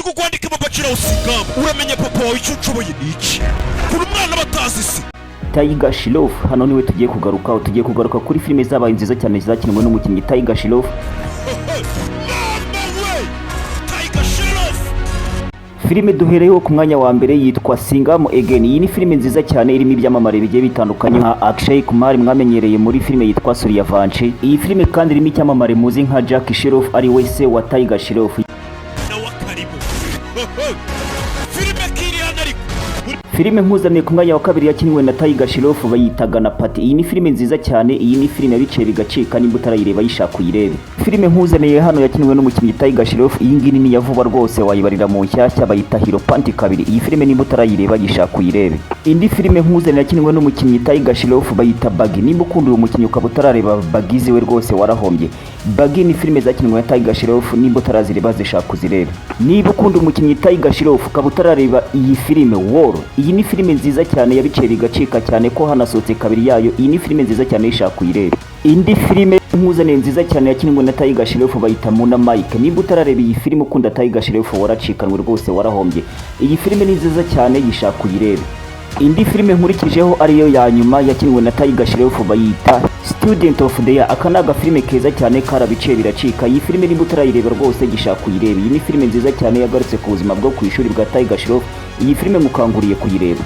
kukwandika mu bacira usigamba uramenye papa wawe icyo ushoboye iki kuri umwana batazi isi. Shiroff hano niwe tugiye kugaruka kuri filime zabaye nziza cyane zakinwe n'umukinnyi Shiroff. Filime duhereyeho ku mwanya wa mbere yitwa Singamo Again. Iyi ni filime nziza cyane irimo ibyamamare bigiye bitandukanye nka Akshay Kumar mwamenyereye muri filime yitwa Suryavanshi. Iyi filime kandi irimo icyamamare muzi nka Jackie Shiroff ari we se wa Shiroff. Filime nkuzaniye ku mwanya wa kabiri yakinwe na Shiroff bayitaga na Pati. Iyi ni filime nziza cyane, iyi ni filime yabice bigacika nimba utarayireba yishaka uyirebe. Filime nkuzaniye hano yakinwe n'umukinnyi Shiroff, iyi ngini ni yavuba rwose wayibarira mu nshyashya bayita Hero Panty kabiri. Iyi filime nimba utarayireba yishaka uyirebe. Indi filime nkuzaniye yakinwe n'umukinnyi Shiroff bayita Bagi. Nimba ukunda uyu mukinnyi ukaba utarareba Bagi we rwose warahombye. Bagi ni filime zakinwe na Shiroff, nimba utarazireba zishaka uzirebe. Niba ukunda umukinnyi Shiroff ukaba utarareba iyi filime War, iyi ni filime nziza cyane yabice bigacika cyane ko hanasohotse kabiri yayo. Iyi ni filime nziza cyane yishaka uyirebe. Indi filime nkuzaniye nziza cyane yakinwe na Shiroff bayita Muna Mike. Nimba utarareba iyi filime ukunda Shiroff waracikanwe rwose warahombye. Iyi filime ni nziza cyane yishaka uyirebe. Indi filime nkurikijeho ariyo ya nyuma yakinwe na Shiroff bayita Student of the Year. Aka ni agafilime keza cyane karabice biracika. Iyi filime nimba utarayireba rwose gishaka uyirebe. Iyi ni filime nziza cyane yagarutse ku buzima bwo ku ishuri bwa Shiroff. Iyi filime mukanguriye kuyireba.